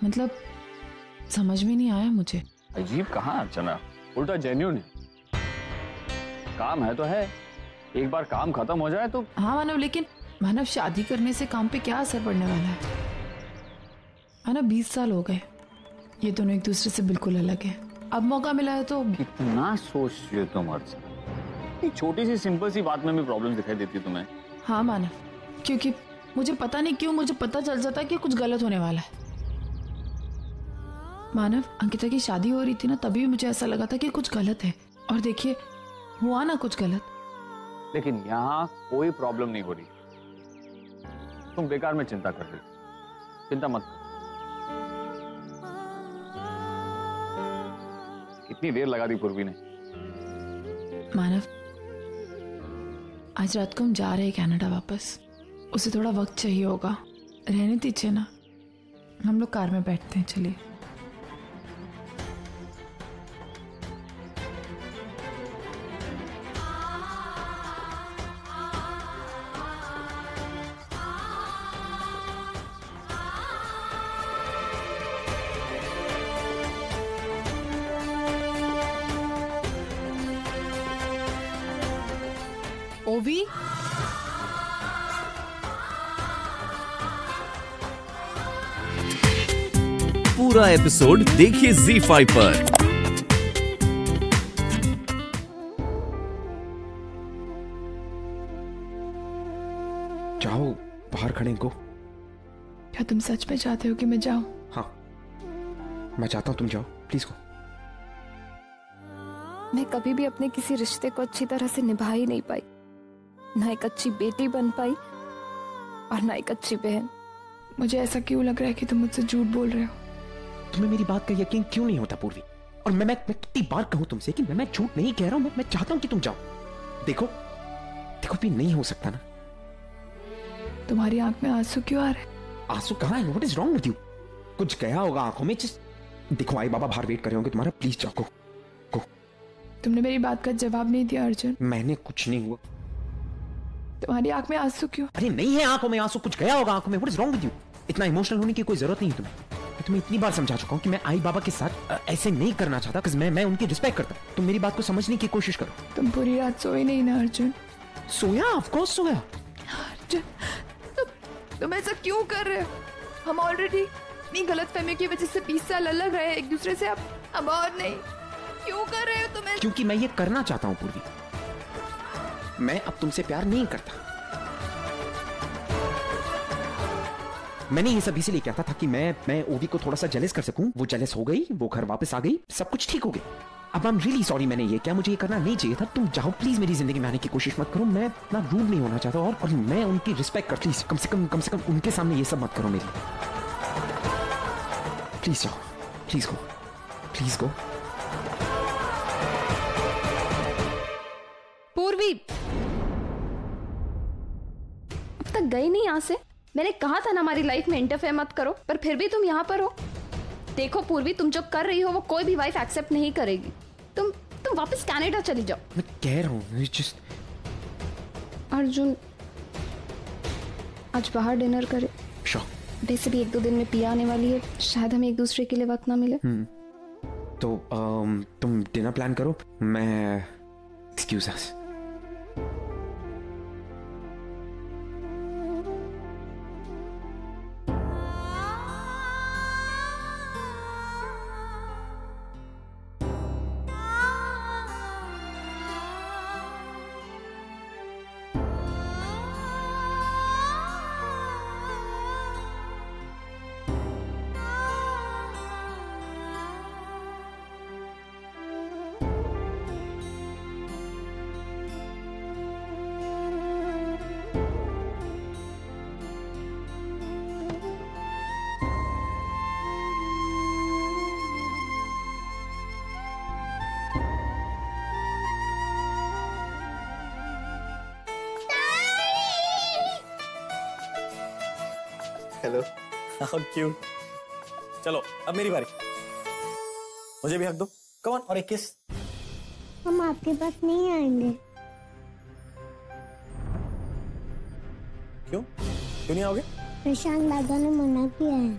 मतलब समझ में नहीं आया मुझे। अजीब कहाँ अर्चना, उल्टा जेन्युइन है। काम है तो है, एक बार काम खत्म हो जाए तो। हाँ मानव, लेकिन मानव शादी करने से काम पे क्या असर पड़ने वाला है? मानव 20 साल हो गए, ये दोनों एक दूसरे से बिल्कुल अलग है। अब मौका मिला है तो। कितना सोच रही हो तुम अर्चना, छोटी सी सिंपल सी बात में भी प्रॉब्लम दिखाई देती तुम्हें। हाँ मानव, क्योंकि मुझे पता नहीं क्यों मुझे पता चल जाता है कि कुछ गलत होने वाला है। मानव, अंकिता की शादी हो रही थी ना, तभी मुझे ऐसा लगा था कि कुछ गलत है, और देखिए हुआ ना कुछ गलत। लेकिन यहाँ कोई प्रॉब्लम नहीं हो रही, तुम बेकार में चिंता कर रही हो। चिंता मत करो। कितनी देर लगा दी पूर्वी ने। मानव, आज रात को हम जा रहे हैं कनाडा वापस। उसे थोड़ा वक्त चाहिए होगा, रहने दीजिए ना। हम लोग कार में बैठते हैं, चलिए। ओवी, पूरा एपिसोड देखिए ZEE5 पर। जाओ, बाहर खड़े को। क्या तुम सच में चाहते हो कि मैं जाऊं? हाँ, मैं चाहता हूं तुम जाओ, प्लीज को। मैं कभी भी अपने किसी रिश्ते को अच्छी तरह से निभा ही नहीं पाई, ना एक अच्छी बेटी बन पाई और ना एक अच्छी बहन। मुझे ऐसा क्यों लग रहा है कि तुम मुझसे झूठ बोल रहे हो? तुम्हें मेरी बात का यकीन क्यों नहीं होता पूर्वी? और मैं कितनी बार कहूं तुमसे कि मैं झूठ नहीं कह रहा हूं। मैं चाहता हूं कि तुम जाओ। देखो देखो भी नहीं हो सकता ना। तुम्हारी आंख में आंसू क्यों आ रहे हैं? आंसू कहाँ है? What is wrong with you? कुछ गया होगा आंखों में। देखो, आई बाबा बाहर वेट कर रहे होंगे तुम्हारा। प्लीज जाओ, को। तुमने मेरी बात का जवाब नहीं दिया अर्जुन। मैंने कुछ नहीं हुआ। तुम्हारी आंख में आंसू क्यों? अरे नहीं है आंखों में आंसू, कुछ गया होगा आंखों में। What is wrong with you? इतना इमोशनल होने की कोई जरूरत नहीं है तुम्हें। मैं तुम्हें इतनी बार समझा चुका हूं कि मैं आई बाबा के साथ ऐसे नहीं करना चाहता, क्योंकि मैं उनकी रिस्पेक्ट करता हूं। तुम मेरी बात को समझने की कोशिश करो। तुम पूरी रात सोए नहीं ना अर्जुन? सोया, ऑफ कोर्स सोया। अर्जुन, तुम ऐसा क्यों कर रहे हो? हम ऑलरेडी इतनी गलतफहमी की वजह से 20 साल अलग रहे एक दूसरे से, अब और नहीं। क्यों कर रहे हो तुम? क्योंकि मैं ये करना चाहता हूं पूर्वी। मैं अब तुमसे प्यार नहीं करता। मैंने ये सब इसीलिए किया था ताकि मैं ओवी को थोड़ा सा जेलस कर सकूं। वो जेलस हो गई, वो घर वापस आ गई, सब कुछ ठीक हो गया। अब आई एम रियली सॉरी, मैंने ये क्या, मुझे ये करना नहीं चाहिए था। तुम जाओ प्लीज, मेरी जिंदगी में आने की कोशिश मत करो। मैं इतना रूड नहीं होना चाहता, और मैं उनकी रिस्पेक्ट कर, प्लीज कम से कम उनके सामने ये सब मत करो मेरी। प्लीज जाओ, प्लीज गो, प्लीज गो। पूर्वी, अब तक गई नहीं यहाँ से? मैंने कहा था ना हमारी लाइफ में इंटरफेयर मत करो, पर फिर भी तुम यहाँ पर हो। देखो पूर्वी, तुम जो कर रही हो वो कोई भी वाइफ एक्सेप्ट नहीं करेगी। तुम वापस कनाडा चली जाओ। मैं कह रहा हूँ जस्ट। अर्जुन, आज बाहर डिनर करे। श्योर। वैसे भी 1-2 दिन में पिया आने वाली है, शायद हमें एक दूसरे के लिए वक्त ना मिले। तो तुम डिनर प्लान करो, मैं excuse us. Hello. How cute. चलो अब मेरी बारी, मुझे भी हक दो। कम ऑन, और एक किस। हम आपके पास नहीं आएंगे। क्यों नहीं आओगे? प्रशांत दादा ने मना किया है।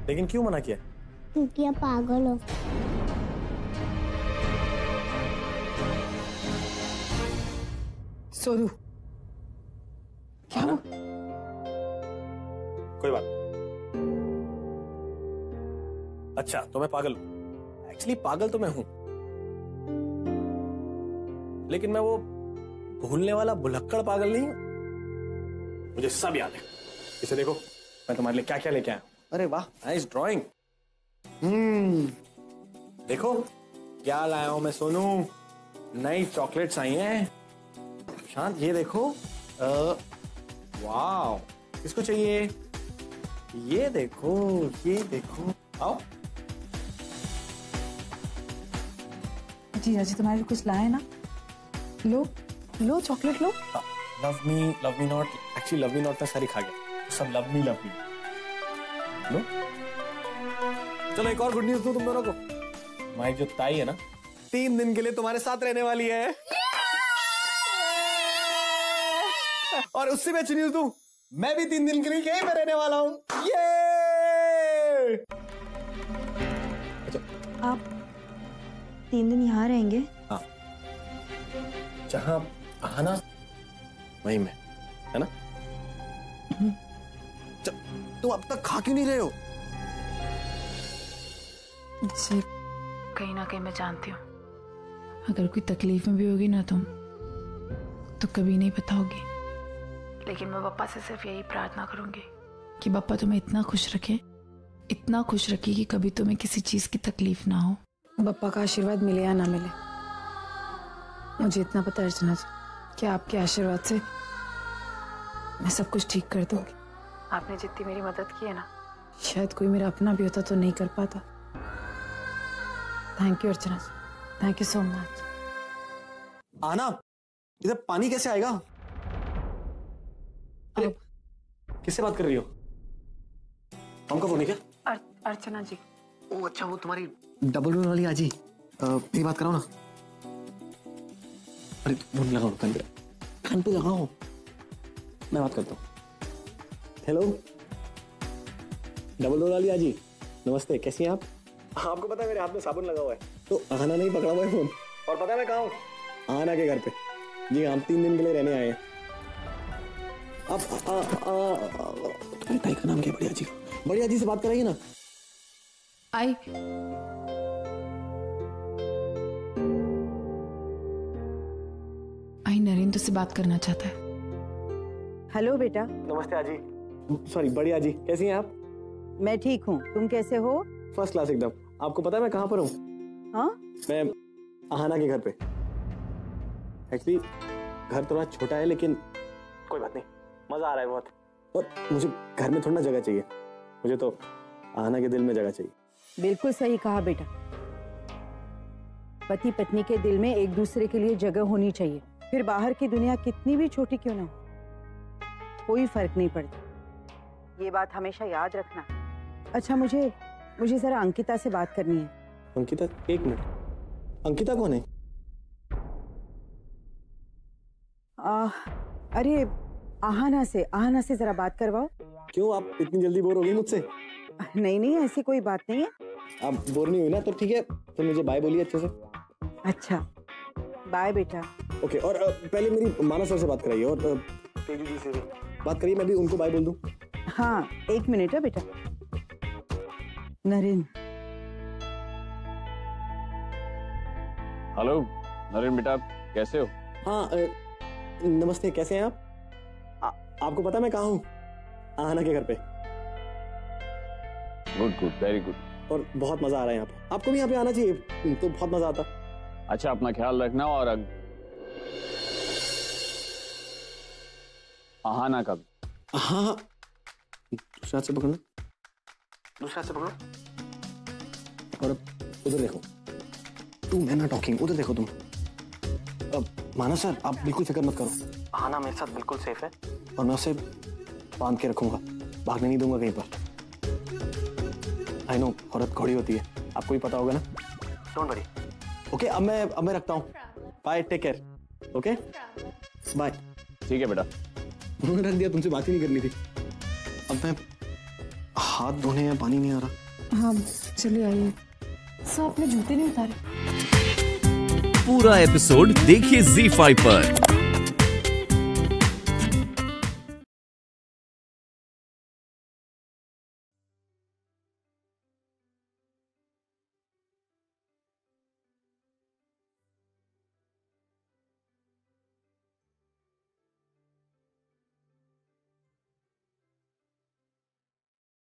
लेकिन क्यों मना किया? क्योंकि आप पागल हो। सोनू क्या हुआ? कोई बात नहीं। अच्छा तो मैं पागल हूं। एक्चुअली पागल तो मैं हूं, लेकिन मैं वो भूलने वाला भुलक्कड़ पागल नहीं हूं। मुझे सब याद है। इसे देखो, मैं तुम्हारे लिए क्या क्या लेके आया। अरे वाह, नाइस ड्राइंग। देखो क्या लाया हूं मैं सोनू। नई चॉकलेट्स आई हैं। शांत ये देखो। वाह, किसको चाहिए? ये देखो, ये देखो। आओ। जी जी तुम्हारे लिए कुछ लाए ना। लो लो चॉकलेट लो। Love me not. Actually love me not मैं सारी खा गया। सब लव मी लो। चलो एक और गुड न्यूज दूं तुम दोनों को। हमारी जो ताई है ना, 3 दिन के लिए तुम्हारे साथ रहने वाली है। और उससे भी अच्छी न्यूज दूं, मैं भी 3 दिन के लिए यहीं पे रहने वाला हूं। ये आप 3 दिन यहाँ रहेंगे? हाँ, जहां आना वहीं में है ना। तुम अब तक खा क्यों नहीं रहे हो? जी कहीं ना कहीं मैं जानती हूँ, अगर कोई तकलीफ में भी होगी ना तुम तो कभी नहीं बताओगी। लेकिन मैं पापा से सिर्फ यही प्रार्थना करूंगी कि पापा तुम्हें इतना खुश रखे, इतना खुश रखे कि कभी तुम्हें किसी चीज की तकलीफ ना हो। पापा का आशीर्वाद मिले या ना मिले, मुझे इतना पता है अर्चना जी कि आपके आशीर्वाद से मैं सब कुछ ठीक कर दूंगी। आपने जितनी मेरी मदद की है ना, शायद कोई मेरा अपना भी होता तो नहीं कर पाता। Thank you Archana ji, thank you so much. आना, इधर पानी कैसे आएगा? अरे किससे बात कर रही हो? हम का फोन है क्या? अर्चना जी। ओ अच्छा, वो तुम्हारी डबल डोर वाली आजी। मेरी बात कराओ ना। अरे फोन लगाओ, कान पे लगाओ, मैं बात करता हूँ। हेलो, डबल डोर वाली आजी, नमस्ते, कैसी हैं आप? आपको पता है मेरे हाथ में साबुन लगा हुआ है, तो आना नहीं पकड़ा हुआ है फोन। और पता है मैं कहाँ हूँ? आना के घर पे। जी हम 3 दिन के लिए रहने आए हैं। अब तुम्हारी ताई का नाम क्या है? बढ़िया जी। बढ़िया जी से बात कराइए ना। आई नरेंद्र से बात करना चाहता है। हेलो बेटा। नमस्ते आजी। सॉरी बढ़िया जी, कैसी हैं आप? मैं ठीक हूँ, तुम कैसे हो? फर्स्ट क्लास एकदम। आपको पता है मैं कहाँ पर हूँ? हाँ? मैं आहाना के घर पे। एक्चुअली घर थोड़ा छोटा है, लेकिन कोई बात नहीं, मजा आ रहा है बहुत। और मुझे घर में थोड़ा जगह चाहिए, मुझे तो आहाना के दिल में जगह चाहिए। बिल्कुल सही कहा बेटा, पति पत्नी के दिल में एक दूसरे के लिए जगह होनी चाहिए। फिर बाहर की दुनिया कितनी भी छोटी क्यों ना हो, कोई फर्क नहीं पड़ता। ये बात हमेशा याद रखना। अच्छा मुझे जरा अंकिता से बात करनी है। अंकिता? 1 मिनट, अंकिता कौन है? अरे आहाना से जरा बात करवाओ। क्यों, आप इतनी जल्दी बोर हो गई मुझसे? नहीं ऐसी कोई बात नहीं है। आप बोर नहीं हुई ना, तो ठीक है, तो मुझे बाय बोलिए अच्छे से। अच्छा बाय बेटा। ओके, और पहले मेरी मानस सर से बात कराइए, और तेजू जी से भी बात करिए, मैं भी उनको बाय बोल दूं। हाँ 1 मिनट है बेटा। नरेंद्र। हेलो नरेंद्र बेटा, कैसे हो? हाँ नमस्ते, कैसे हैं आप? आपको पता मैं कहाँ हूँ? आहाना के घर पे। Good good, very good. और बहुत मजा आ रहा है यहाँ पे। आपको भी यहाँ पे आना चाहिए, तो बहुत मजा आता। अच्छा, अपना ख्याल रखना, और आहाना का भी। हाँ, दूसरे हाथ से पकड़ना, दूसरे हाथ से पकड़ो। और अब उधर देखो, टू मैन आर टॉकिंग, उधर देखो तुम। अब माना सर, आप बिल्कुल फिक्र मत करो, आहाना मेरे साथ बिल्कुल सेफ है, और मैं उसे बांध के रखूंगा, भागने नहीं दूंगा कहीं पर। आई नो, औरत घोड़ी होती है, आपको भी पता होगा ना। Don't worry. ओके, अब मैं रखता हूँ। Bye, take care. Okay bye. ठीक है बेटा। उन्होंने रख दिया, तुमसे बात ही नहीं करनी थी। अब मैं हाथ धोने या पानी नहीं आ रहा। हाँ चलिए आइए। सब अपने जूते नहीं उतारे। पूरा एपिसोड देखिए ZEE5 पर।